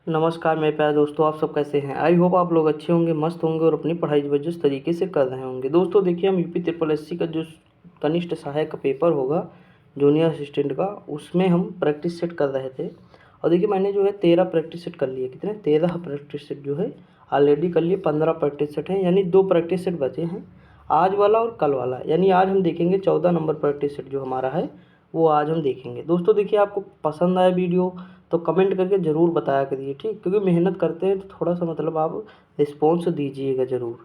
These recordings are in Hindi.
नमस्कार मेरे प्यारे दोस्तों, आप सब कैसे हैं। आई होप आप लोग अच्छे होंगे, मस्त होंगे और अपनी पढ़ाई ज़बरदस्त तरीके से कर रहे होंगे। दोस्तों देखिए, हम यूपी ट्रिपल एससी का जो कनिष्ठ सहायक का पेपर होगा जूनियर असिस्टेंट का, उसमें हम प्रैक्टिस सेट कर रहे थे। और देखिए मैंने जो है 13 प्रैक्टिस सेट कर लिए। कितने? 13 प्रैक्टिस सेट जो है ऑलरेडी कर लिए। 15 प्रैक्टिस सेट हैं, यानी 2 प्रैक्टिस सेट बचे हैं, आज वाला और कल वाला। यानी आज हम देखेंगे 14 नंबर प्रैक्टिस सेट जो हमारा है वो आज हम देखेंगे। दोस्तों देखिए, आपको पसंद आया वीडियो तो कमेंट करके ज़रूर बताया करिए, ठीक, क्योंकि मेहनत करते हैं तो थोड़ा सा मतलब आप रिस्पॉन्स दीजिएगा ज़रूर।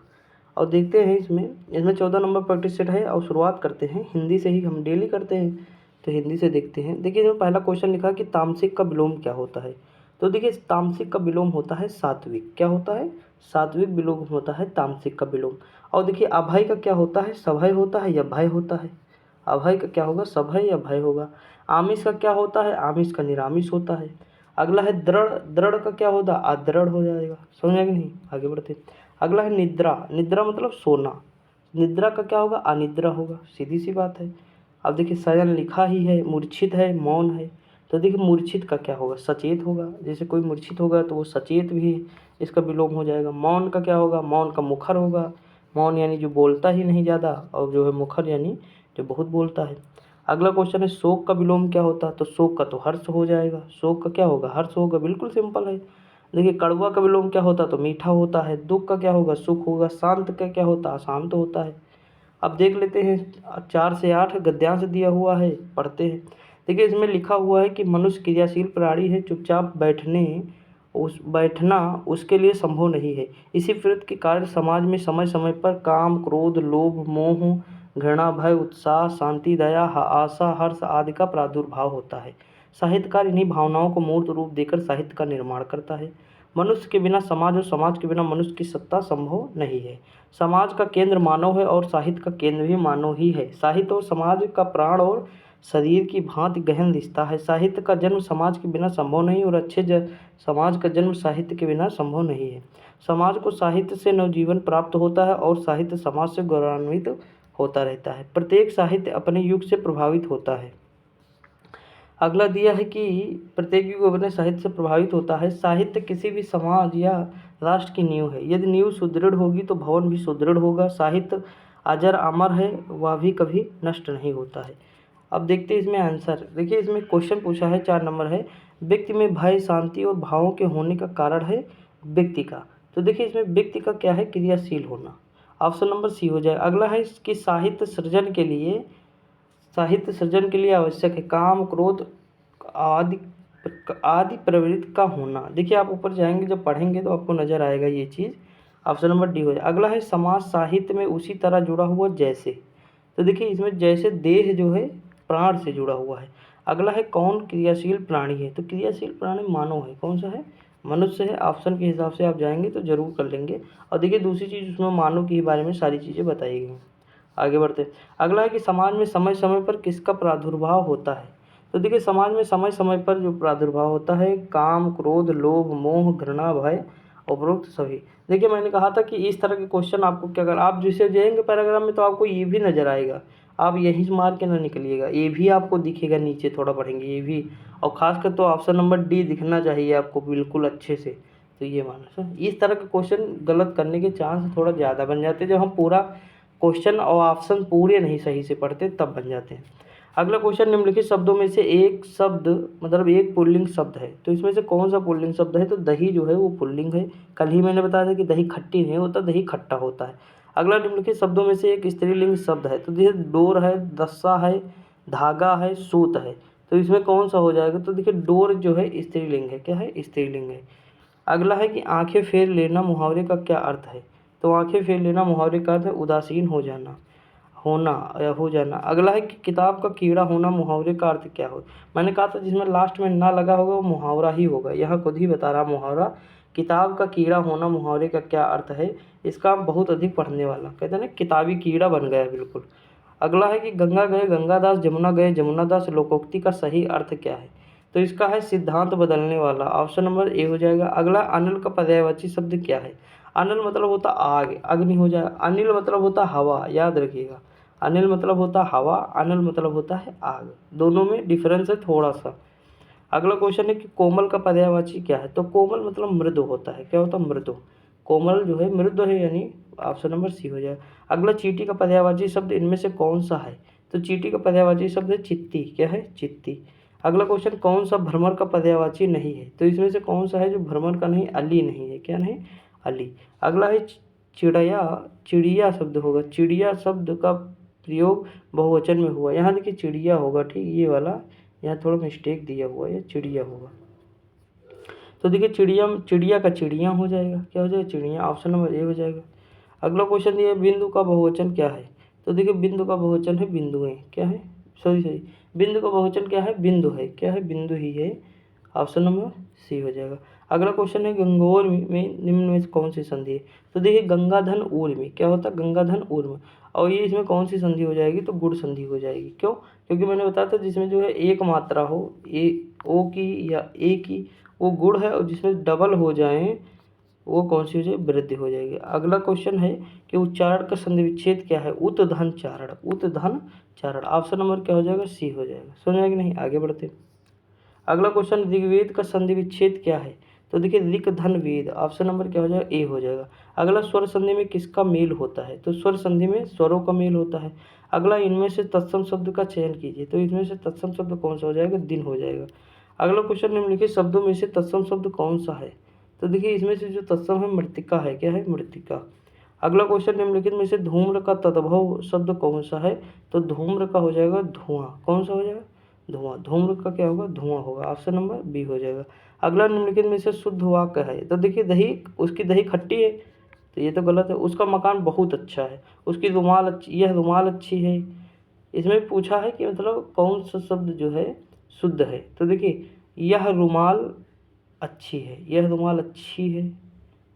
और देखते हैं इसमें 14 नंबर प्रैक्टिस सेट है। और शुरुआत करते हैं हिंदी से ही, हम डेली करते हैं तो हिंदी से देखते हैं। देखिए इसमें पहला क्वेश्चन लिखा कि तामसिक का विलोम क्या होता है। तो देखिए तामसिक का विलोम होता है सात्विक। क्या होता है? सात्विक विलोम होता है तामसिक का विलोम। और देखिए अभय का क्या होता है? सभय होता है या भय होता है? अभय का क्या होगा? सभय या भय होगा। आमिष का क्या होता है? आमिष का निरामिष होता है। अगला है दृढ़। दृढ़ का क्या होगा? अदृढ़ हो जाएगा। समझा कि नहीं? आगे बढ़ते। अगला है निद्रा। निद्रा मतलब सोना। निद्रा का क्या होगा? अनिद्रा होगा। सीधी सी बात है। अब देखिए शयन लिखा ही है, मूर्छित है, मौन है। तो देखिए मूर्छित का क्या होगा? सचेत होगा। जैसे कोई मूर्छित होगा तो वो सचेत भी है, इसका विलोम हो जाएगा। मौन का क्या होगा? मौन का मुखर होगा। मौन यानी जो बोलता ही नहीं ज़्यादा, और जो है मुखर यानी जो बहुत बोलता है। अगला क्वेश्चन है शोक का विलोम क्या होता है। तो शोक का तो हर्ष हो जाएगा। शोक का क्या होगा? हर्ष होगा। बिल्कुल सिंपल है। देखिए कड़वा का विलोम क्या होता है? तो मीठा होता है। दुख का क्या होगा? सुख होगा। शांत का क्या होता है? अशांत होता है। अब देख लेते हैं 4 से 8 गद्यांश दिया हुआ है, पढ़ते हैं। देखिए इसमें लिखा हुआ है कि मनुष्य क्रियाशील प्राणी है, चुपचाप बैठना उसके लिए संभव नहीं है। इसी प्रवृत्ति के कारण समाज में समय समय पर काम, क्रोध, लोभ, मोह, घृणा, भय, उत्साह, शांति, दया, आशा, हर्ष आदि का प्रादुर्भाव होता है। साहित्यकार इन्हीं भावनाओं को मूर्त रूप देकर साहित्य का निर्माण करता है। मनुष्य के बिना समाज और समाज के बिना मनुष्य की सत्ता संभव नहीं है। समाज का केंद्र मानव है और साहित्य का केंद्र भी मानव ही है। साहित्य और समाज का प्राण और शरीर की भांति गहन रिश्ता है। साहित्य का जन्म समाज के बिना संभव नहीं और समाज का जन्म साहित्य के बिना संभव नहीं है। समाज को साहित्य से नवजीवन प्राप्त होता है और साहित्य समाज से गौरवान्वित होता रहता है। प्रत्येक साहित्य अपने युग से प्रभावित होता है। अगला दिया है कि प्रत्येक युग अपने साहित्य से प्रभावित होता है। साहित्य किसी भी समाज या राष्ट्र की नींव है। यदि नींव सुदृढ़ होगी तो भवन भी सुदृढ़ होगा। साहित्य अजर अमर है, वह भी कभी नष्ट नहीं होता है। अब देखते हैं इसमें आंसर। देखिए इसमें क्वेश्चन पूछा है, 4 नंबर है, व्यक्ति में भय, शांति और भावों के होने का कारण है व्यक्ति का। तो देखिए इसमें व्यक्ति का क्या है? क्रियाशील होना। ऑप्शन नंबर सी हो जाए। अगला है कि साहित्य सृजन के लिए आवश्यक है काम, क्रोध आदि आदि प्रवृत्ति का होना। देखिए आप ऊपर जाएंगे जब पढ़ेंगे तो आपको नजर आएगा ये चीज़। ऑप्शन नंबर डी हो जाए। अगला है समाज साहित्य में उसी तरह जुड़ा हुआ जैसे। तो देखिए इसमें जैसे देह जो है प्राण से जुड़ा हुआ है। अगला है कौन क्रियाशील प्राणी है। तो क्रियाशील प्राणी मानव है। कौन सा है? मनुष्य है। ऑप्शन के हिसाब से आप जाएंगे तो जरूर कर लेंगे। और देखिए दूसरी चीज़, उसमें मानव के बारे में सारी चीज़ें बताई गई। आगे बढ़ते। अगला है कि समाज में समय समय पर किसका प्रादुर्भाव होता है। तो देखिए समाज में समय समय पर जो प्रादुर्भाव होता है काम, क्रोध, लोभ, मोह, घृणा, भय, उपरोक्त सभी। देखिए मैंने कहा था कि इस तरह के क्वेश्चन आपको क्या कर, आप जिसे जाएंगे पैराग्राफ में तो आपको ये भी नजर आएगा। आप यहीं से मार के ना निकलिएगा, ये भी आपको दिखेगा नीचे, थोड़ा पढ़ेंगे ये भी। और खासकर तो ऑप्शन नंबर डी दिखना चाहिए आपको बिल्कुल अच्छे से। तो ये मानो सर, इस तरह के क्वेश्चन गलत करने के चांस थोड़ा ज़्यादा बन जाते हैं जब हम पूरा क्वेश्चन और ऑप्शन पूरे नहीं सही से पढ़ते तब बन जाते हैं। अगला क्वेश्चन, निम्नलिखित शब्दों में से एक शब्द मतलब एक पुल्लिंग शब्द है। तो इसमें से कौन सा पुल्लिंग शब्द है। तो दही जो है वो पुल्लिंग है। कल ही मैंने बताया था कि दही खट्टी नहीं होता, दही खट्टा होता है। अगला, निम्नलिखित शब्दों में से एक स्त्रीलिंग शब्द है। तो देखिए डोर है, दस्सा है, धागा है, सूत है। तो इसमें कौन सा हो जाएगा। तो देखिए डोर जो है स्त्रीलिंग है। क्या है? स्त्रीलिंग है। अगला है कि आंखें फेर लेना मुहावरे का क्या अर्थ है। तो आंखें फेर लेना मुहावरे का अर्थ है उदासीन हो जाना, होना या हो जाना। अगला है कि किताब का कीड़ा होना मुहावरे का अर्थ क्या हो। मैंने कहा था जिसमें लास्ट में ना लगा होगा वो मुहावरा ही होगा। यहाँ खुद ही बता रहा मुहावरा। किताब का कीड़ा होना मुहावरे का क्या अर्थ है। इसका हम बहुत अधिक पढ़ने वाला, कहते हैं ना किताबी कीड़ा बन गया बिल्कुल। अगला है कि गंगा गए गंगादास, जमुना गए जमुनादास, लोकोक्ति का सही अर्थ क्या है। तो इसका है सिद्धांत बदलने वाला। ऑप्शन नंबर ए हो जाएगा। अगला, अनिल का पर्यायवाची शब्द क्या है। अनिल मतलब होता आग, अग्नि हो जाएगा। अनिल मतलब होता हवा, याद रखिएगा। अनिल मतलब होता हवा, अनिल मतलब होता है आग। दोनों में डिफरेंस है थोड़ा सा। अगला क्वेश्चन है कि कोमल का पर्यायवाची क्या है। तो कोमल मतलब मृदु होता है। क्या होता है? मृदु। कोमल जो है मृदु है, यानी ऑप्शन नंबर सी हो जाएगा। अगला, चींटी का पर्यायवाची शब्द इनमें से कौन सा है। तो चींटी का पर्यायवाची शब्द है चित्ती। क्या है? चित्ती। अगला क्वेश्चन, कौन सा भ्रमर का पर्यायवाची नहीं है। तो इसमें से कौन सा है जो भ्रमर का नहीं? अली नहीं है। क्या नहीं? अली। अगला है चिड़िया। चिड़िया शब्द होगा। चिड़िया शब्द का प्रयोग बहुवचन में हुआ। यहाँ देखिए चिड़िया होगा, ठीक, ये वाला यहाँ थोड़ा मिस्टेक दिया हुआ है, चिड़िया होगा। तो देखिए चिड़िया, चिड़िया का चिड़िया हो जाएगा। क्या हो जाएगा? चिड़िया। ऑप्शन नंबर ए हो जाएगा। अगला क्वेश्चन ये, बिंदु का बहुवचन क्या है। तो देखिए बिंदु का बहुवचन है बिंदुएं। क्या है? सॉरी, बिंदु का बहुवचन क्या है? बिंदु है। क्या है? बिंदु ही है। ऑप्शन नंबर सी हो जाएगा। अगला क्वेश्चन है, गंगोर में निम्न में कौन सी संधि है। तो देखिए गंगाधन ऊर्मी। क्या होता है? गंगाधन ऊर्म। और ये इसमें कौन सी संधि हो जाएगी? तो गुण संधि हो जाएगी। क्यों? क्योंकि मैंने बताया था जिसमें जो है एक मात्रा हो, ए ओ की या ए की, वो गुण है, और जिसमें डबल हो जाए वो कौन सी हो जाए? वृद्धि हो जाएगी। अगला क्वेश्चन है कि उच्चारण का संधि विच्छेद क्या है। उतधन चारण। उतधन चारण। ऑप्शन नंबर क्या हो जाएगा? सी हो जाएगा। समझ आएगा नहीं? आगे बढ़ते। अगला क्वेश्चन, ऋग्वेद का संधि विच्छेद क्या है। तो देखिए ऋक धन वेद। ऑप्शन नंबर क्या हो जाएगा? ए हो जाएगा। अगला, स्वर संधि में किसका मेल होता है। तो स्वर संधि में स्वरों का मेल होता है। अगला, इनमें से तत्सम शब्द का चयन कीजिए। तो इसमें से तत्सम शब्द कौन सा हो जाएगा? दिन हो जाएगा। अगला क्वेश्चन, निम्नलिखित शब्दों में से तत्सम शब्द कौन सा है। तो देखिए इसमें से जो तत्सम है मृत्तिका है। क्या है? मृत्तिका। अगला क्वेश्चन, निम्नलिखित में से धूम्र का तद्भव शब्द कौन सा है। तो धूम्र का हो जाएगा धुआं। कौन सा हो जाएगा? धुआं। धूम्र का क्या होगा? धुआं होगा। ऑप्शन नंबर बी हो जाएगा। अगला, निम्नलिखित में से शुद्ध वाक्य है। तो देखिए दही, उसकी दही खट्टी है, तो ये तो गलत है। उसका मकान बहुत अच्छा है। उसकी रुमाल अच्छी, यह रुमाल अच्छी है। इसमें पूछा है कि मतलब कौन सा शब्द जो है शुद्ध है। तो देखिए यह रुमाल अच्छी है, यह रुमाल अच्छी है,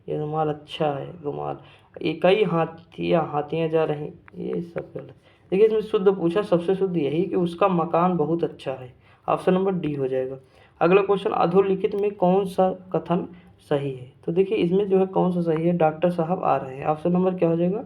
यह रुमाल अच्छा है, रुमाल, ये कई हाथियाँ जा रही, ये सब गलत। देखिए इसमें शुद्ध पूछा, सबसे शुद्ध यही कि उसका मकान बहुत अच्छा है। ऑप्शन नंबर डी हो जाएगा। अगला क्वेश्चन, अधोलिखित में कौन सा कथन सही है। तो देखिए इसमें जो है कौन सा सही है? डॉक्टर साहब आ रहे हैं। ऑप्शन नंबर क्या हो जाएगा?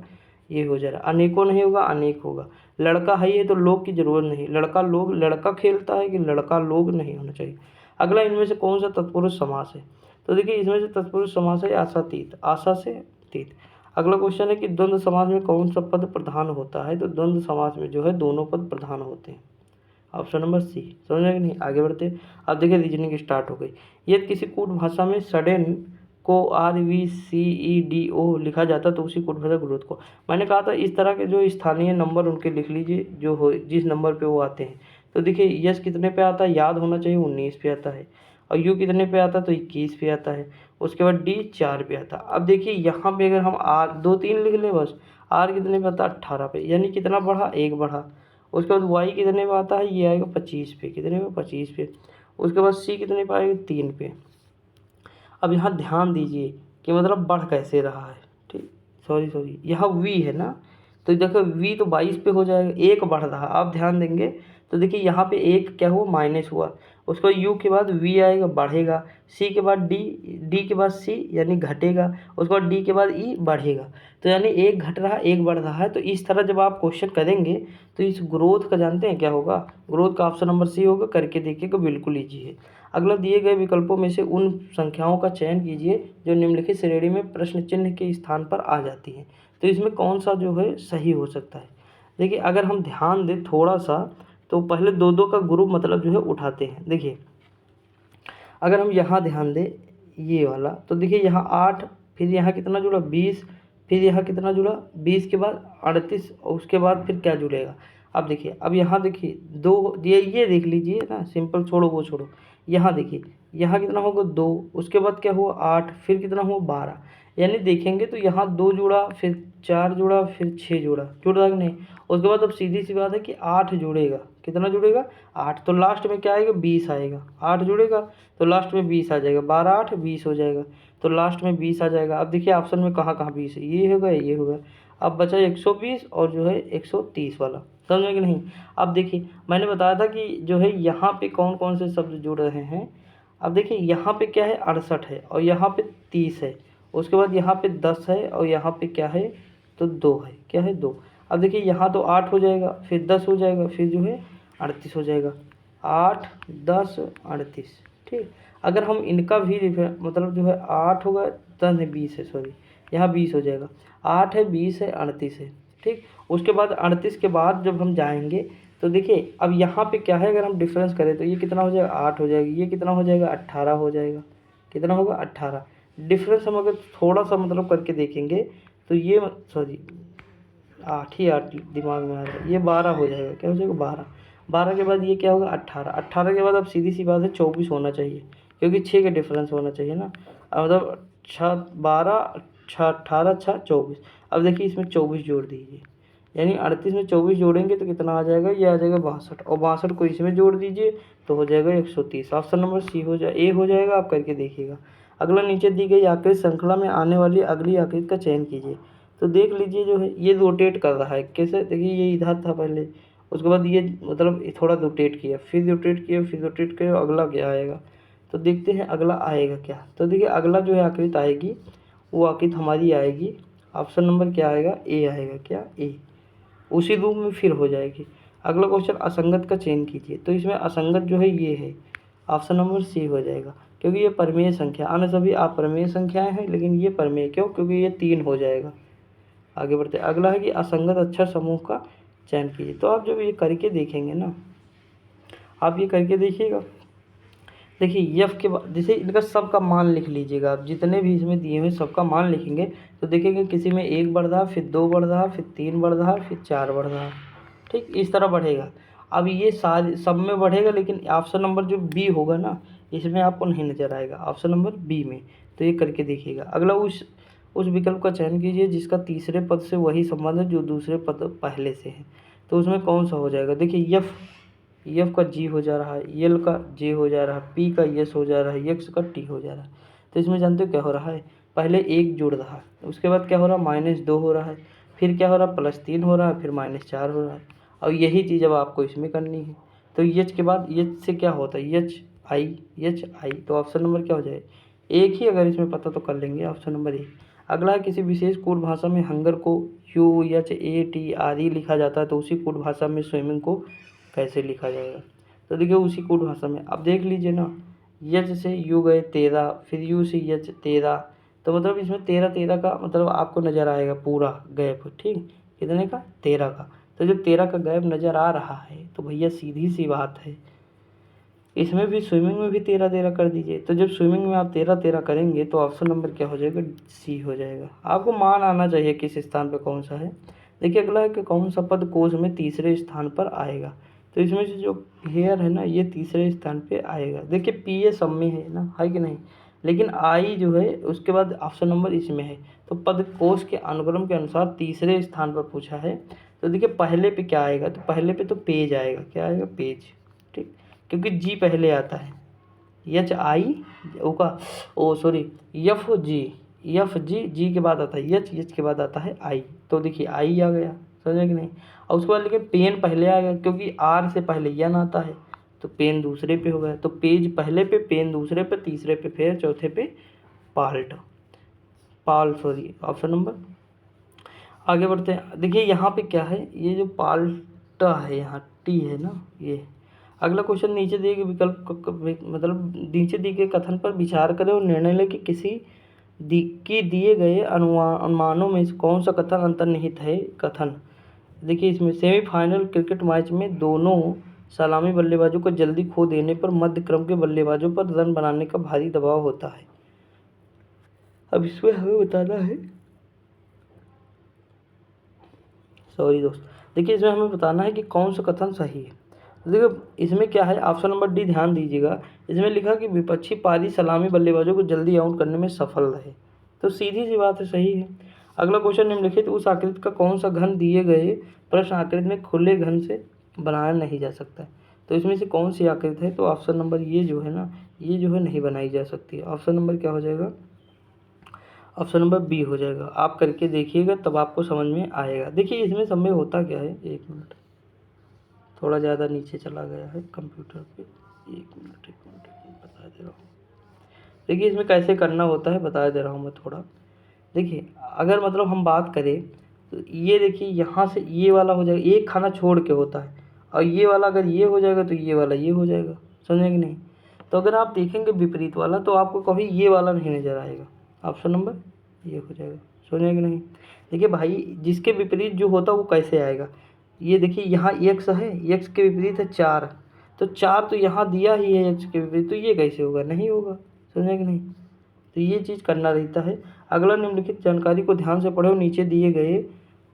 ये हो जाएगा। अनेकों नहीं होगा, अनेक होगा। लड़का है ये तो लोग की जरूरत नहीं, लड़का लोग, लड़का खेलता है कि लड़का लोग नहीं होना चाहिए। अगला, इनमें से कौन सा तत्पुरुष समास है। तो देखिए इसमें से तत्पुरुष समास है आशातीत। आशा से तीत। अगला क्वेश्चन है कि द्वंद्व समास में कौन सा पद प्रधान होता है। तो द्वंद्व समास में जो है दोनों पद प्रधान होते हैं। Option number C. समझ में कि नहीं? आगे बढ़ते। अब देखिए रीजनिंग स्टार्ट हो गई। यदि किसी कूट भाषा में सडेन को RVCEDO लिखा जाता तो उसी कूट भाषा ग्रोथ को, मैंने कहा था इस तरह के जो स्थानीय नंबर उनके लिख लीजिए जो हो, जिस नंबर पे वो आते हैं। तो देखिए यस कितने पे आता है? याद होना चाहिए, 19 पे आता है। और यू कितने पे आता है? तो 21 पे आता है। उसके बाद डी 4 पे आता है। अब देखिए यहाँ पे अगर हम आर 2 3 लिख लें बस, आर कितने पे आता है? 18 पे, यानी कितना बढ़ा? 1 बढ़ा। उसके बाद वाई कितने पे आता है? ये आएगा 25 पे। कितने पे? 25 पे। उसके बाद सी कितने पे आएगा? 3 पे। अब यहाँ ध्यान दीजिए कि मतलब बढ़ कैसे रहा है, ठीक, सॉरी यहाँ वी है ना, तो देखो वी तो 22 पे हो जाएगा, 1 बढ़ रहा। आप ध्यान देंगे तो देखिए यहाँ पे 1 क्या हुआ? माइनस हुआ। उसके बाद यू के बाद वी आएगा, बढ़ेगा। सी के बाद डी, डी के बाद सी यानी घटेगा। उसके बाद डी के बाद ई, बढ़ेगा। तो यानी 1 घट रहा, 1 बढ़ रहा है। तो इस तरह जब आप क्वेश्चन करेंगे तो इस ग्रोथ का जानते हैं क्या होगा? ग्रोथ का ऑप्शन नंबर सी होगा। करके देखिएगा, बिल्कुल ईजी है। अगला, दिए गए विकल्पों में से उन संख्याओं का चयन कीजिए जो निम्नलिखित श्रेणी में प्रश्न चिन्ह के स्थान पर आ जाती हैं। तो इसमें कौन सा जो है सही हो सकता है? देखिए अगर हम ध्यान दें थोड़ा सा, तो पहले 2 2 का ग्रुप मतलब जो है उठाते हैं। देखिए अगर हम यहाँ ध्यान दें ये वाला, तो देखिए यहाँ 8, फिर यहाँ कितना जुड़ा? 20, फिर यहाँ कितना जुड़ा? 20 के बाद 38, और उसके बाद फिर क्या जुड़ेगा? अब देखिए, अब यहाँ देखिए 2, ये देख लीजिए ना, सिंपल, छोड़ो वो छोड़ो। यहाँ देखिए यहाँ कितना होगा? 2, उसके बाद क्या हुआ? 8, फिर कितना हुआ? 12। यानी देखेंगे तो यहाँ 2 जुड़ा, फिर 4 जुड़ा, फिर 6 जुड़ा, जुड़ रहा कि नहीं? उसके बाद अब सीधी सी बात है कि 8 जुड़ेगा। कितना जुड़ेगा? 8। तो लास्ट में क्या आएगा? 20 आएगा। 8 जुड़ेगा तो लास्ट में 20 आ जाएगा। 12 8 20 हो जाएगा, तो लास्ट में 20 आ जाएगा। अब देखिए ऑप्शन में कहाँ कहाँ 20 है? ये होगा, ये होगा। अब बचा 120 और जो है 130 वाला। समझ में कि नहीं? अब देखिए मैंने बताया था कि जो है यहाँ पे कौन कौन से शब्द जुड़ रहे हैं। अब देखिए यहाँ पे क्या है? 68 है, और यहाँ पे 30 है। उसके बाद यहाँ पे 10 है, और यहाँ पे क्या है? तो 2 है। क्या है? 2। अब देखिए यहाँ तो 8 हो जाएगा, फिर 10 हो जाएगा, फिर जो है 38 हो जाएगा। 8 10 38। ठीक। अगर हम इनका भी मतलब जो है 8 होगा, 10 है 20 है, सॉरी यहाँ 20 हो जाएगा, 8 है 20 है 38 है, ठीक। उसके बाद 38 के बाद जब हम जाएंगे तो देखिए अब यहाँ पे क्या है, अगर हम डिफरेंस करें तो ये कितना हो जाएगा, 8 हो जाएगी, ये कितना हो जाएगा, 18 हो जाएगा, कितना होगा 18। डिफरेंस हम अगर थोड़ा सा मतलब करके देखेंगे तो ये सॉरी 8 ही 8 दिमाग में आ रहा है, ये 12 हो जाएगा, क्या हो जाएगा 12। 12 के बाद ये क्या होगा 18, 18 के बाद अब सीधी सी बात है 24 होना चाहिए, क्योंकि 6 का डिफरेंस होना चाहिए ना। अब मतलब 6 12 6 18 6 24। अब देखिए इसमें 24 जोड़ दीजिए, यानी 38 में 24 जोड़ेंगे तो कितना आ जाएगा, ये आ जाएगा 62, और 62 को इसमें जोड़ दीजिए तो हो जाएगा 130। ऑप्शन नंबर सी ए हो जाएगा। आप करके देखिएगा। अगला, नीचे दी गई आकृति श्रृंखला में आने वाली अगली आकृति का चयन कीजिए। तो देख लीजिए जो है ये रोटेट कर रहा है, कैसे, देखिए ये इधर था पहले, उसके बाद ये मतलब थोड़ा रोटेट किया, फिर रोटेट किया, फिर रोटेट किया, अगला क्या आएगा। तो देखते हैं अगला आएगा क्या। तो देखिए अगला जो है आकृति आएगी, वो आकृति हमारी आएगी, ऑप्शन नंबर क्या आएगा, ए आएगा, क्या ए, उसी रूप में फिर हो जाएगी। अगला क्वेश्चन, असंगत का चयन कीजिए। तो इसमें असंगत जो है ये है, ऑप्शन नंबर सी हो जाएगा, क्योंकि ये परमेय संख्या, अन्य सभी अपरमेय संख्याएं हैं, लेकिन ये परमेय क्यों, क्योंकि ये 3 हो जाएगा। आगे बढ़ते, अगला है कि असंगत अक्षर समूह का चयन कीजिए। तो आप जब ये करके देखेंगे ना, आप ये करके देखिएगा, देखिए यफ के बाद जैसे इनका सबका मान लिख लीजिएगा आप, जितने भी इसमें दिए हुए सबका मान लिखेंगे तो देखेंगे किसी में 1 बढ़ रहा, फिर 2 बढ़ रहा, फिर 3 बढ़ रहा, फिर 4 बढ़ रहा, ठीक, इस तरह बढ़ेगा। अब ये सारे सब में बढ़ेगा, लेकिन ऑप्शन नंबर जो बी होगा ना, इसमें आपको नहीं नज़र आएगा, ऑप्शन नंबर बी में। तो ये करके देखिएगा। अगला, उस विकल्प का चयन कीजिए जिसका तीसरे पद से वही संबंध है जो दूसरे पद पहले से है। तो उसमें कौन सा हो जाएगा, देखिए यफ का जी हो जा रहा है, यल का जे हो जा रहा है, पी का यस हो जा रहा है, यक्स का टी हो जा रहा है। तो इसमें जानते हो क्या हो रहा है, पहले 1 जुड़ रहा है, उसके बाद क्या हो रहा है, -2 हो रहा है, फिर क्या हो रहा है, +3 हो रहा है, फिर -4 हो रहा है। और यही चीज़ अब आपको इसमें करनी है। तो यच के बाद यच से क्या होता है, यच आई, तो ऑप्शन नंबर क्या हो जाए, एक ही, अगर इसमें पता तो कर लेंगे, ऑप्शन नंबर ए। अगला है, किसी विशेष कूट भाषा में हंगर को यू एच ए टी आदि लिखा जाता है, तो उसी कूट भाषा में स्विमिंग को कैसे लिखा जाएगा। तो देखिए उसी कूट भाषा में अब देख लीजिए ना, यच से यू गए 13, फिर यू से यच 13, तो मतलब इसमें 13 का मतलब आपको नज़र आएगा पूरा गैप, ठीक, कितने का, 13 का। तो जब 13 का गैप नज़र आ रहा है तो भैया सीधी सी बात है, इसमें भी स्विमिंग में भी 13 कर दीजिए। तो जब स्विमिंग में आप 13 करेंगे तो ऑप्शन नंबर क्या हो जाएगा, सी हो जाएगा। आपको मान आना चाहिए किस स्थान पे कौन सा है। देखिए अगला है कि कौन सा पद कोश में तीसरे स्थान पर आएगा। तो इसमें से जो हेयर है ना, ये तीसरे स्थान पे आएगा। देखिए पी ए सब में है ना, है कि नहीं, लेकिन आई जो है उसके बाद ऑप्शन नंबर इसमें है। तो पद कोश के अनुक्रम के अनुसार तीसरे स्थान पर पूछा है। तो देखिए पहले पे क्या आएगा, तो पहले पे तो पेज आएगा, क्या आएगा, पेज, ठीक, क्योंकि जी पहले आता है, एच आई का, ओ सॉरी, एफ जी, जी के बाद आता है एच के बाद आता है आई। तो देखिए आई आ गया, समझे कि नहीं। और उसके बाद लेकिन पेन पहले आ गया, क्योंकि आर से पहले यन आता है, तो पेन दूसरे पे हो गया। तो पेज पहले पे, पेन दूसरे पे, तीसरे पे फिर, चौथे पे पाल सॉरी, ऑप्शन नंबर। आगे बढ़ते हैं। देखिए यहाँ पे क्या है, ये जो पाल्टा है यहाँ टी है ना, ये। अगला क्वेश्चन, नीचे दिए गए विकल्प मतलब नीचे दिए गए कथन पर विचार करें और निर्णय लें कि दिए गए अनुमानों में से कौन सा कथन अंतर्निहित है। कथन देखिए इसमें, सेमीफाइनल क्रिकेट मैच में दोनों सलामी बल्लेबाजों को जल्दी खो देने पर मध्य क्रम के बल्लेबाजों पर रन बनाने का भारी दबाव होता है। अब इसमें हमें बताना है, सॉरी दोस्त, देखिए इसमें हमें बताना है कि कौन सा कथन सही है। देखिए इसमें क्या है, ऑप्शन नंबर डी ध्यान दीजिएगा। इसमें लिखा कि विपक्षी पारी सलामी बल्लेबाजों को जल्दी आउट करने में सफल रहे, तो सीधी सी बात है, सही है। अगला क्वेश्चन, निम्नलिखित उस आकृति का कौन सा घन दिए गए प्रश्न आकृति में खुले घन से बनाया नहीं जा सकता है। तो इसमें से कौन सी आकृति है, तो ऑप्शन नंबर ये जो है ना, ये जो है नहीं बनाई जा सकती है। ऑप्शन नंबर क्या हो जाएगा, ऑप्शन नंबर बी हो जाएगा। आप करके देखिएगा तब आपको समझ में आएगा। देखिए इसमें सब में होता क्या है, एक मिनट, थोड़ा ज़्यादा नीचे चला गया है कंप्यूटर पे, एक मिनट बता दे रहा हूँ। देखिए इसमें कैसे करना होता है बता दे रहा हूँ मैं थोड़ा। देखिए अगर मतलब हम बात करें तो ये देखिए यहाँ से ये वाला हो जाएगा, एक खाना छोड़ के होता है, और ये वाला अगर ये हो जाएगा तो ये वाला ये हो जाएगा, समझे कि नहीं। तो अगर आप देखेंगे विपरीत वाला तो आपको कभी ये वाला नहीं नज़र आएगा। ऑप्शन नंबर ये हो जाएगा। समझे कि नहीं? देखिए भाई, जिसके विपरीत जो होता है वो कैसे आएगा? ये देखिए यहाँ x है, x के विपरीत है 4, तो 4 तो यहाँ दिया ही है x के विपरीत, तो ये कैसे होगा? नहीं होगा। समझे कि नहीं? तो ये चीज़ करना रहता है। अगला, निम्नलिखित जानकारी को ध्यान से पढ़ो, नीचे दिए गए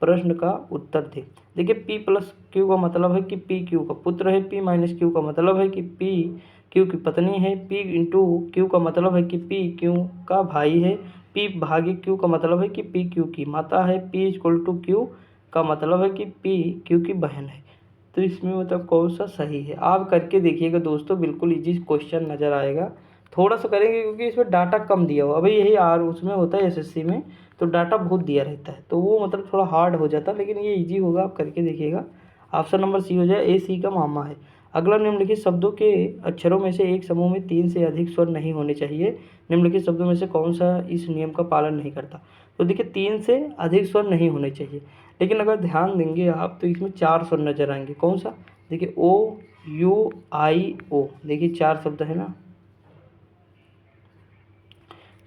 प्रश्न का उत्तर दें। देखिए p प्लस क्यू का मतलब है कि p क्यू का पुत्र है, p माइनस क्यू का मतलब है कि p क्यू की पत्नी है, p इंटू क्यू का मतलब है कि p क्यू का भाई है, p भागे क्यू का मतलब है कि p क्यू की माता है, p इक्वल टू क्यू का मतलब है कि p क्यू की बहन है। तो इसमें मतलब कौन सा सही है? आप करके देखिएगा दोस्तों, बिल्कुल इजी क्वेश्चन नज़र आएगा। थोड़ा सा करेंगे क्योंकि इसमें डाटा कम दिया हुआ, अभी यही आर उसमें होता है एसएससी में, तो डाटा बहुत दिया रहता है, तो वो मतलब थोड़ा हार्ड हो जाता है, लेकिन ये इजी होगा, आप करके देखिएगा। ऑप्शन नंबर सी हो जाए, ए सी का मामा है। अगला, निम्नलिखित शब्दों के अक्षरों में से एक समूह में 3 से अधिक स्वर नहीं होने चाहिए। निम्नलिखित शब्दों में से कौन सा इस नियम का पालन नहीं करता? तो देखिए 3 से अधिक स्वर नहीं होने चाहिए, लेकिन अगर ध्यान देंगे आप तो इसमें 4 स्वर नजर आएंगे। कौन सा? देखिए ओ, यू, आई, ओ, देखिए 4 शब्द है ना।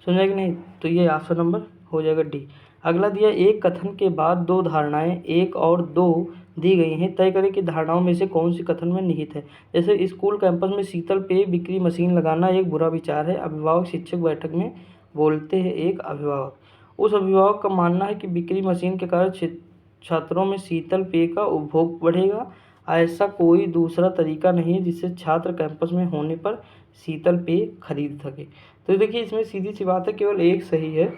समझा कि नहीं? तो ये ऑप्शन नंबर हो जाएगा डी। अगला दिया, एक कथन के बाद 2 धारणाएं, एक और 2 दी गई हैं, तय करें कि धारणाओं में से कौन सी कथन में निहित है। जैसे स्कूल कैंपस में शीतल पेय बिक्री मशीन लगाना एक बुरा विचार है। अभिभावक शिक्षक बैठक में बोलते हैं। एक अभिभावक, उस अभिभावक का मानना है कि बिक्री मशीन के कारण छात्रों में शीतल पेय का उपभोग बढ़ेगा। ऐसा कोई दूसरा तरीका नहीं है जिससे छात्र कैंपस में होने पर शीतल पेय खरीद सके। तो देखिए इसमें सीधी सी बात है, केवल एक सही है,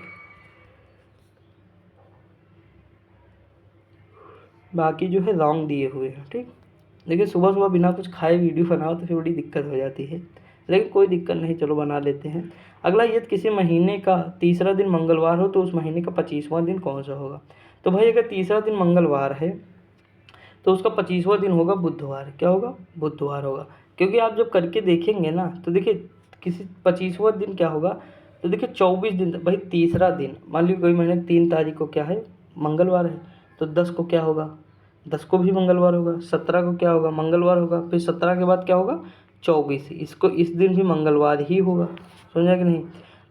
बाकी जो है रॉन्ग दिए हुए हैं। ठीक, देखिए सुबह सुबह बिना कुछ खाए वीडियो बनाओ तो फिर बड़ी दिक्कत हो जाती है, लेकिन कोई दिक्कत नहीं, चलो बना लेते हैं। अगला, यदि किसी महीने का तीसरा दिन मंगलवार हो तो उस महीने का 25वां दिन कौन सा होगा? तो भाई अगर तीसरा दिन मंगलवार है तो उसका 25वां दिन होगा बुधवार। क्या होगा? बुधवार होगा, क्योंकि आप जब करके देखेंगे ना तो देखिए किसी 25वां दिन क्या होगा, तो देखिए 24 दिन, भाई तीसरा दिन, मान लीजिए कोई महीने 3 तारीख को क्या है? मंगलवार है, तो 10 को क्या होगा? 10 को भी मंगलवार होगा। 17 को क्या होगा? मंगलवार होगा। फिर 17 के बाद क्या होगा? 24, इसको इस दिन भी मंगलवार ही होगा। समझा कि नहीं?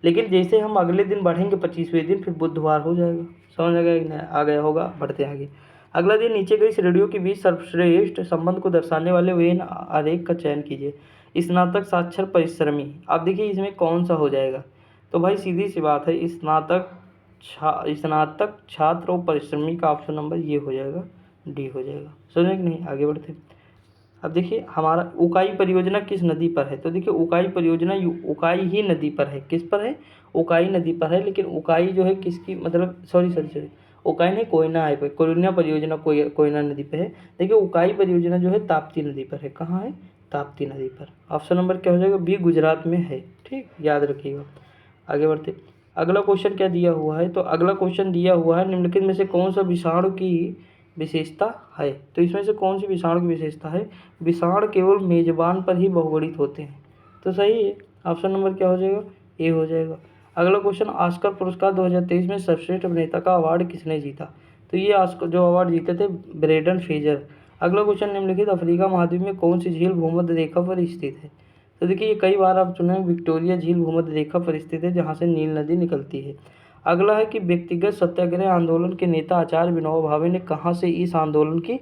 लेकिन जैसे हम अगले दिन बढ़ेंगे 25वें दिन, फिर बुधवार हो जाएगा। समझ आ गया कि नहीं? आ गया होगा, बढ़ते आगे। अगला दिन, नीचे गई श्रेणियों के बीच सर्वश्रेष्ठ संबंध को दर्शाने वाले वेन आरेख का चयन कीजिए। स्नातक साक्षर परिश्रमी, आप देखिए इसमें कौन सा हो जाएगा? तो भाई सीधी सी बात है, स्नातक छात्र और परिश्रमी का ऑप्शन नंबर ये हो जाएगा, डी हो जाएगा। समझे कि नहीं? आगे बढ़ते। अब देखिए हमारा उकाई परियोजना किस नदी पर है? तो देखिए उकाई परियोजना उकाई ही नदी पर है। किस पर है? उकाई नदी पर है, लेकिन उकाई जो है किसकी, मतलब सॉरी उकाई नहीं, कोयना है, कोयना परियोजना कोयना नदी पे है। देखिए उकाई परियोजना जो है ताप्ती नदी पर है। कहाँ है? ताप्ती नदी पर। ऑप्शन नंबर क्या हो जाएगा? बी, गुजरात में है। ठीक, याद रखिएगा। आगे बढ़ते। अगला क्वेश्चन क्या दिया हुआ है? तो अगला क्वेश्चन दिया हुआ है, निम्नलिखित में से कौन सा विषाणु की विशेषता है? तो इसमें से कौन सी विषाणु की विशेषता है? विषाणु केवल मेजबान पर ही बहुगुणित होते हैं। तो सही है, ऑप्शन नंबर क्या हो जाएगा? ए हो जाएगा। अगला क्वेश्चन, ऑस्कर पुरस्कार 2023 में सर्वश्रेष्ठ अभिनेता का अवार्ड किसने जीता? तो ये ऑस्कर जो अवार्ड जीते थे, ब्रेंडन फ्रेजर। अगला क्वेश्चन, निम्नलिखित अफ्रीका महाद्वीप में कौन सी झील भूमध्य रेखा पर स्थित है? तो देखिए ये कई बार आप चुने, विक्टोरिया झील भूमध्य रेखा पर स्थित है, जहाँ से नील नदी निकलती है। अगला है कि व्यक्तिगत सत्याग्रह आंदोलन के नेता आचार्य विनोबा भावे ने कहाँ से इस आंदोलन की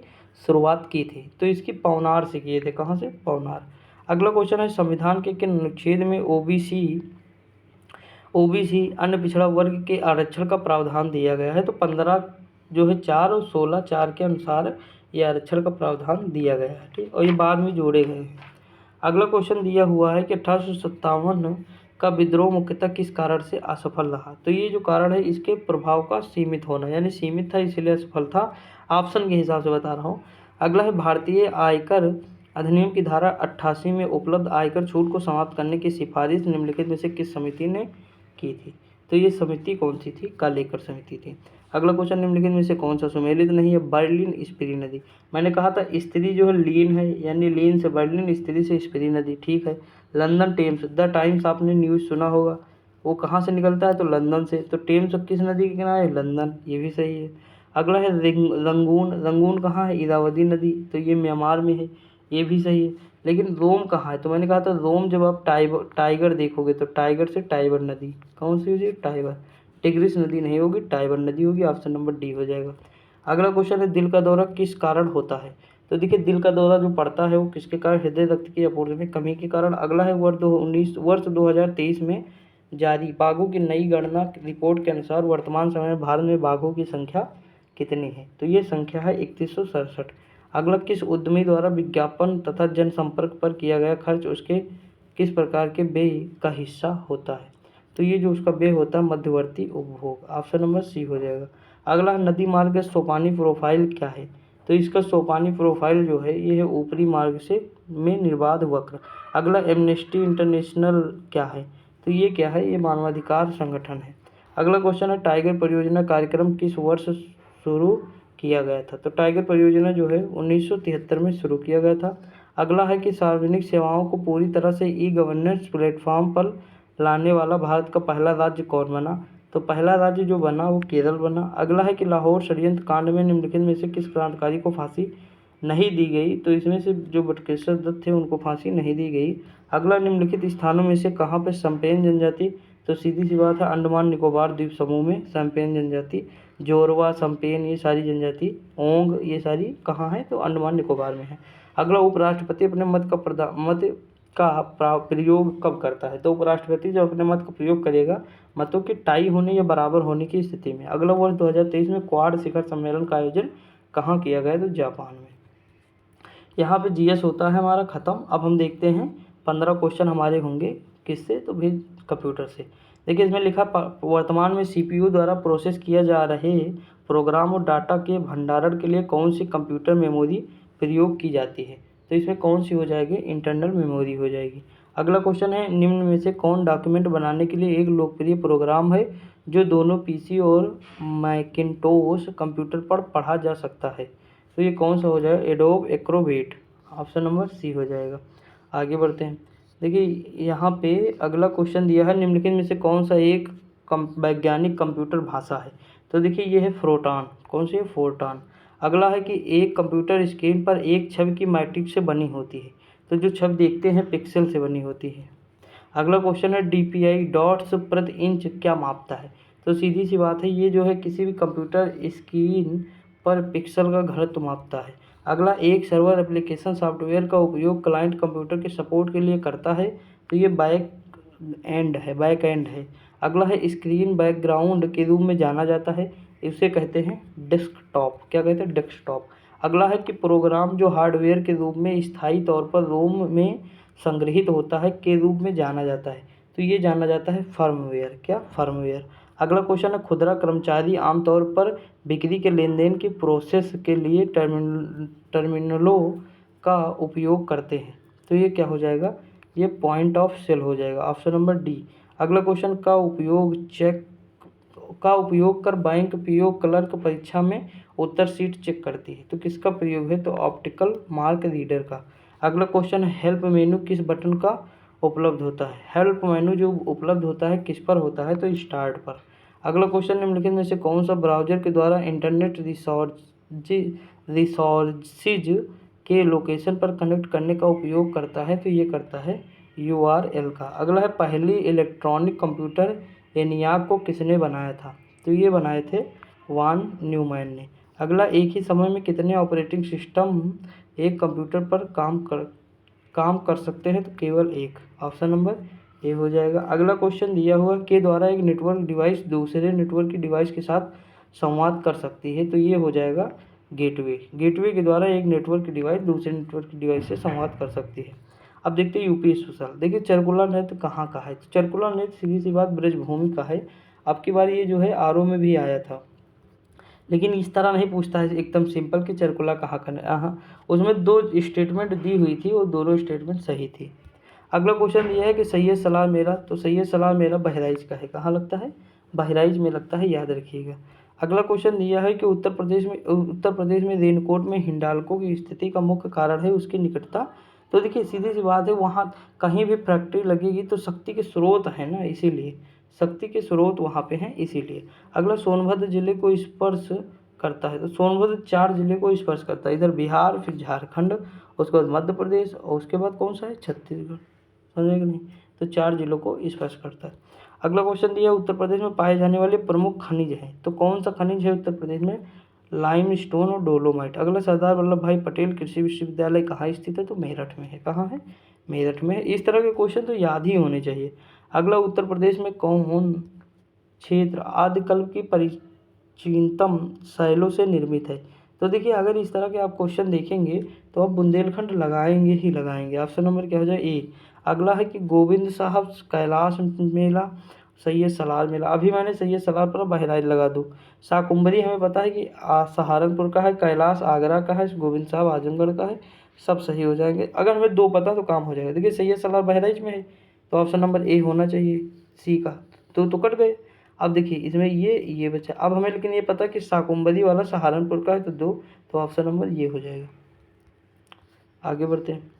शुरुआत की थी? तो इसकी पवनार से किए थे। कहाँ से? पवनार। अगला क्वेश्चन है, संविधान के किन अनुच्छेद में ओबीसी अन्य पिछड़ा वर्ग के आरक्षण का प्रावधान दिया गया है? तो 15 जो है 4 और 16 4 के अनुसार ये आरक्षण का प्रावधान दिया गया है। ठीक, और ये बाद में जोड़े गए हैं। अगला क्वेश्चन दिया हुआ है कि 1857 का विद्रोह मुख्यतः किस कारण से असफल रहा? तो ये जो कारण है, इसके प्रभाव का सीमित होना, यानी सीमित था इसलिए असफल था। ऑप्शन के हिसाब से बता रहा हूँ। अगला है, भारतीय आयकर अधिनियम की धारा 88 में उपलब्ध आयकर छूट को समाप्त करने की सिफारिश निम्नलिखित में से किस समिति ने की थी? तो ये समिति कौन सी थी? कालेकर समिति थी। अगला क्वेश्चन, निम्नलिखित में से कौन सा सुमेलित नहीं है? बर्लिन स्पीरी नदी। मैंने कहा था स्त्री जो है लीन है, यानी लीन से बर्लिन, स्त्री से स्पीरी नदी। ठीक है। लंदन टेम्स, द टाइम्स आपने न्यूज़ सुना होगा, वो कहाँ से निकलता है? तो लंदन से। तो टेम्स किस नदी के किनारे है? लंदन। ये भी सही है। अगला है रंगून, रंगून कहाँ है? इरावदी नदी, तो ये म्यांमार में है। ये भी सही है, लेकिन रोम कहाँ है? तो मैंने कहा था रोम, जब आप टाइगर देखोगे तो टाइगर से टाइबर नदी कौन सी होगी? टाइगर। टिग्रिस नदी नहीं होगी, टाइबर नदी होगी। ऑप्शन नंबर डी हो जाएगा। अगला क्वेश्चन है, दिल का दौरा किस कारण होता है? तो देखिए, दिल का दौरा जो पड़ता है वो किसके कारण? हृदय रक्त की आपूर्ति में कमी के कारण। अगला है, वर्ष 2023 में जारी बाघों की नई गणना रिपोर्ट के अनुसार वर्तमान समय में भारत में बाघों की संख्या कितनी है? तो ये संख्या है 3167। अगला, किस उद्यमी द्वारा विज्ञापन तथा जनसंपर्क पर किया गया खर्च उसके किस प्रकार के व्यय का हिस्सा होता है? तो ये जो उसका व्यय होता है मध्यवर्ती उपभोग। ऑप्शन नंबर सी हो जाएगा। अगला, नदी मार्ग का सोपानी प्रोफाइल क्या है? तो इसका सोपानी प्रोफाइल जो है ये है ऊपरी मार्ग से में निर्बाध वक्र। अगला, एमनेस्टी इंटरनेशनल क्या है? तो ये क्या है? ये मानवाधिकार संगठन है। अगला क्वेश्चन है, टाइगर परियोजना कार्यक्रम किस वर्ष शुरू किया गया था? तो टाइगर परियोजना जो है 1973 में शुरू किया गया था। अगला है कि सार्वजनिक सेवाओं को पूरी तरह से ई गवर्नेंस प्लेटफॉर्म पर लाने वाला भारत का पहला राज्य कौन बना? तो पहला राज्य जो बना वो केरल बना। अगला है कि लाहौर षड्यंत्र कांड में निम्नलिखित में से किस क्रांतिकारी को फांसी नहीं दी गई? तो इसमें से जो बटुकेश्वर दत्त थे उनको फांसी नहीं दी गई। अगला, निम्नलिखित स्थानों में से कहाँ पर सम्पेन जनजाति? तो सीधी सी बात है, अंडमान निकोबार द्वीप समूह में सम्पेन जनजाति, जोरवा, सम्पेन, ये सारी जनजाति, ओंग, ये सारी कहाँ है? तो अंडमान निकोबार में है। अगला, उपराष्ट्रपति अपने प्रयोग कब करता है? तो उपराष्ट्रपति जब अपने मत का प्रयोग करेगा मतों की टाई होने या बराबर होने की स्थिति में। अगला, वर्ष 2023 में क्वाड शिखर सम्मेलन का आयोजन कहाँ किया गया? तो जापान में। यहाँ पे जीएस होता है हमारा ख़त्म। अब हम देखते हैं 15 क्वेश्चन हमारे होंगे किससे? तो भी कंप्यूटर से। देखिए, इसमें लिखा वर्तमान में सीपीयू द्वारा प्रोसेस किया जा रहे प्रोग्राम और डाटा के भंडारण के लिए कौन सी कंप्यूटर मेमोरी प्रयोग की जाती है? तो इसमें कौन सी हो जाएगी? इंटरनल मेमोरी हो जाएगी। अगला क्वेश्चन है, निम्न में से कौन डॉक्यूमेंट बनाने के लिए एक लोकप्रिय प्रोग्राम है जो दोनों पीसी और मैकिन्टोश कंप्यूटर पर पढ़ा जा सकता है? तो ये कौन सा हो जाएगा? Adobe Acrobat. Option number C हो जाएगा। आगे बढ़ते हैं। देखिए, यहाँ पे अगला क्वेश्चन दिया है, निम्नलिखित में से कौन सा एक वैज्ञानिक कंप्यूटर भाषा है? तो देखिए, ये है फोरट्रॉन। कौन सी है? फोरट्रॉन। अगला है कि एक कंप्यूटर स्क्रीन पर एक छवि की मैट्रिक्स से बनी होती है। तो जो छवि देखते हैं पिक्सल से बनी होती है। अगला क्वेश्चन है, डीपीआई डॉट्स प्रति इंच क्या मापता है? तो सीधी सी बात है, ये जो है किसी भी कंप्यूटर स्क्रीन पर पिक्सल का घनत्व मापता है। अगला, एक सर्वर एप्लीकेशन सॉफ्टवेयर का उपयोग क्लाइंट कंप्यूटर के सपोर्ट के लिए करता है। तो ये बैक एंड है। अगला है, स्क्रीन बैकग्राउंड के रूप में जाना जाता है, इसे कहते हैं डेस्कटॉप। क्या कहते हैं? डेस्कटॉप। अगला है कि प्रोग्राम जो हार्डवेयर के रूप में स्थायी तौर पर रोम में संग्रहित होता है के रूप में जाना जाता है। तो ये जाना जाता है फर्मवेयर। क्या? फर्मवेयर। अगला क्वेश्चन है, खुदरा कर्मचारी आमतौर पर बिक्री के लेन देन की प्रोसेस के लिए टर्मिनलों का उपयोग करते हैं। तो ये क्या हो जाएगा? ये पॉइंट ऑफ सेल हो जाएगा। Option number D. अगला क्वेश्चन, का उपयोग कर बैंक पीओ क्लर्क परीक्षा में उत्तर सीट चेक करती है। तो किसका प्रयोग है? तो ऑप्टिकल मार्क रीडर का। अगला क्वेश्चन है, हेल्प मेनू किस बटन का उपलब्ध होता है? हेल्प मेनू जो उपलब्ध होता है किस पर होता है? तो स्टार्ट पर। अगला क्वेश्चन, निम्नलिखित में से कौन सा ब्राउज़र के द्वारा इंटरनेट रिसोर्सेज के लोकेशन पर कनेक्ट करने का उपयोग करता है? तो ये करता है URL का। अगला है, पहली इलेक्ट्रॉनिक कंप्यूटर एनियाक को किसने बनाया था? तो ये बनाए थे वान न्यूमैन ने। अगला, एक ही समय में कितने ऑपरेटिंग सिस्टम एक कंप्यूटर पर काम कर सकते हैं? तो केवल एक। ऑप्शन नंबर ए हो जाएगा। अगला क्वेश्चन दिया हुआ के द्वारा एक नेटवर्क डिवाइस दूसरे नेटवर्क की डिवाइस के साथ संवाद कर सकती है। तो ये हो जाएगा गेटवे। गेटवे के द्वारा एक नेटवर्क की डिवाइस दूसरे नेटवर्क की डिवाइस से संवाद कर सकती है। अब देखते हैं यूपी स्पेशल। देखिए, चरकुला नृत्य कहाँ का है? तो चरकुला नृत्य सीधी सी बात ब्रजभूमि का है। अब की बार ये जो है आरओ में भी आया था, लेकिन इस तरह नहीं पूछता है एकदम सिंपल कि चरकुला कहाँ का। हाँ, उसमें 2 स्टेटमेंट दी हुई थी और दोनों स्टेटमेंट सही थी। अगला क्वेश्चन ये है कि सैयद सलाह मेरा। तो सैयद सलाह मेरा बहराइच का है। कहाँ लगता है? बहराइच में लगता है, याद रखिएगा। अगला क्वेश्चन दिया है कि उत्तर प्रदेश में रेनकोट में हिंडाल्को की स्थिति का मुख्य कारण है उसकी निकटता। तो देखिए, सीधी सी बात है, वहाँ कहीं भी फैक्ट्री लगेगी तो शक्ति के स्रोत है ना, इसीलिए शक्ति के स्रोत वहाँ पे हैं, इसीलिए। अगला, सोनभद्र जिले को स्पर्श करता है। तो सोनभद्र 4 जिले को स्पर्श करता है, इधर बिहार, फिर झारखंड, उसके बाद मध्य प्रदेश और उसके बाद कौन सा है, छत्तीसगढ़। समझे कि नहीं? तो 4 जिलों को स्पर्श करता है। अगला क्वेश्चन दिया, उत्तर प्रदेश में पाए जाने वाले प्रमुख खनिज हैं। तो कौन सा खनिज है उत्तर प्रदेश में? लाइमस्टोन और डोलोमाइट। अगला, सरदार वल्लभ भाई पटेल कृषि विश्वविद्यालय कहाँ स्थित है? तो मेरठ में है। कहाँ है? मेरठ में है। इस तरह के क्वेश्चन तो याद ही होने चाहिए। अगला, उत्तर प्रदेश में कौन क्षेत्र आदिकल्प की प्राचीनतम शैलों से निर्मित है? तो देखिए, अगर इस तरह के आप क्वेश्चन देखेंगे तो आप बुंदेलखंड लगाएंगे ही लगाएंगे। ऑप्शन नंबर क्या हो जाए? ए। अगला है कि गोविंद साहब कैलाश मेला, सैयद सलार मेला। अभी मैंने सैयद सलार पर बहराइच लगा दूँ। शाकुंभरी हमें पता है कि सहारनपुर का है, कैलाश आगरा का है, गोविंद साहब आजमगढ़ का है। सब सही हो जाएंगे। अगर हमें 2 पता तो काम हो जाएगा। देखिए, सैयद सलार बहराइच में है, तो ऑप्शन नंबर ए होना चाहिए, सी का। तो कट गए। अब देखिए, इसमें ये बचा। अब हमें लेकिन ये पता कि शाकुंभरी वाला सहारनपुर का है, तो 2, तो ऑप्शन नंबर ये हो जाएगा। आगे बढ़ते हैं।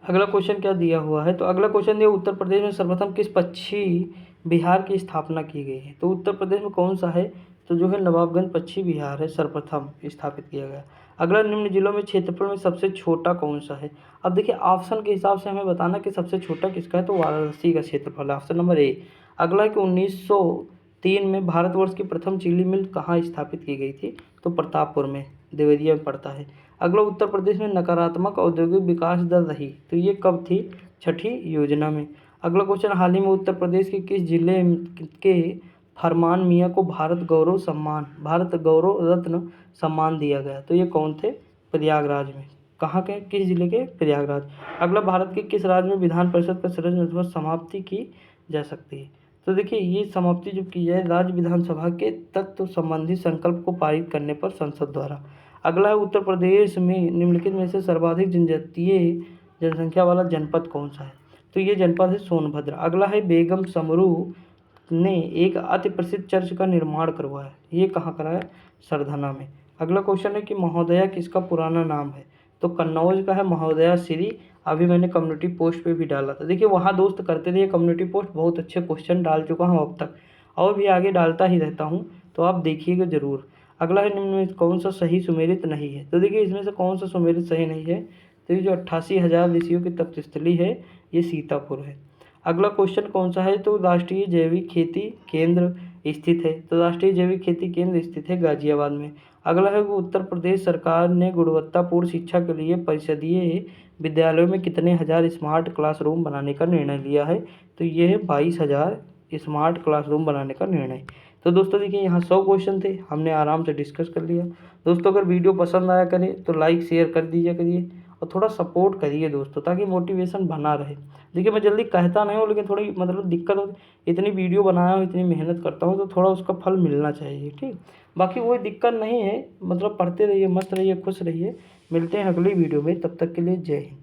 अगला क्वेश्चन क्या दिया हुआ है? तो अगला क्वेश्चन दिया, उत्तर प्रदेश में सर्वप्रथम किस पक्षी विहार की स्थापना की गई है? तो उत्तर प्रदेश में कौन सा है? तो जो है नवाबगंज पक्षी विहार है, सर्वप्रथम स्थापित किया गया। अगला, निम्न जिलों में क्षेत्रफल में सबसे छोटा कौन सा है? अब देखिए, ऑप्शन के हिसाब से हमें बताना कि सबसे छोटा किसका है, तो वाराणसी का क्षेत्रफल है, ऑप्शन नंबर ए। अगला है कि 1903 में भारतवर्ष की प्रथम चीनी मिल कहाँ स्थापित की गई थी? तो प्रतापपुर में, देवरिया में पड़ता है। अगला, उत्तर प्रदेश में नकारात्मक औद्योगिक विकास दर रही, तो ये कब थी? छठी योजना में। अगला क्वेश्चन, हाल ही में उत्तर प्रदेश के किस जिले के फरमान मियाँ को भारत गौरव रत्न सम्मान दिया गया? तो ये कौन थे? प्रयागराज में। कहाँ के? किस जिले के? प्रयागराज। अगला, भारत के किस राज्य में विधान परिषद का सदस्य अथवा समाप्ति की जा सकती है? तो देखिए, ये समाप्ति जब की जाए राज्य विधानसभा के तत्व संबंधी संकल्प को पारित करने पर संसद द्वारा। अगला है, उत्तर प्रदेश में निम्नलिखित में से सर्वाधिक जनजातीय जनसंख्या वाला जनपद कौन सा है? तो ये जनपद है सोनभद्र। अगला है, बेगम समरू ने एक अति प्रसिद्ध चर्च का निर्माण करवाया, ये कहाँ कराया? सरधना में। अगला क्वेश्चन है कि महोदया किसका पुराना नाम है? तो कन्नौज का है महोदया श्री। अभी मैंने कम्युनिटी पोस्ट पे भी डाला था। देखिए, वहाँ दोस्त करते थे कम्युनिटी पोस्ट, बहुत अच्छे क्वेश्चन डाल चुका हूँ अब तक, और भी आगे डालता ही रहता हूँ, तो आप देखिएगा ज़रूर। अगला है, निम्न में कौन सा सही सुमेलित नहीं है? तो देखिए, इसमें से कौन सा सुमेलित सही नहीं है? तो ये जो 88,000 ऋषियों की तपस्थली है, ये सीतापुर है। अगला क्वेश्चन कौन सा है? तो राष्ट्रीय जैविक खेती केंद्र स्थित है, तो राष्ट्रीय जैविक खेती केंद्र स्थित है गाजियाबाद में। अगला है, वो उत्तर प्रदेश सरकार ने गुणवत्तापूर्ण शिक्षा के लिए परिषदीय विद्यालयों में कितने हज़ार स्मार्ट क्लासरूम बनाने का निर्णय लिया है? तो ये है 22,000 स्मार्ट क्लासरूम बनाने का निर्णय। तो दोस्तों देखिए, यहाँ 100 क्वेश्चन थे, हमने आराम से डिस्कस कर लिया। दोस्तों, अगर वीडियो पसंद आया करे तो लाइक शेयर कर दीजिए करिए, और थोड़ा सपोर्ट करिए दोस्तों, ताकि मोटिवेशन बना रहे। देखिए, मैं जल्दी कहता नहीं हूँ, लेकिन थोड़ी मतलब दिक्कत होती, इतनी वीडियो बनाया हूँ, इतनी मेहनत करता हूँ, तो थोड़ा उसका फल मिलना चाहिए, ठीक। बाकी कोई दिक्कत नहीं है, मतलब पढ़ते रहिए, मस्त रहिए, खुश रहिए। मिलते हैं अगली वीडियो में, तब तक के लिए जय हिंद।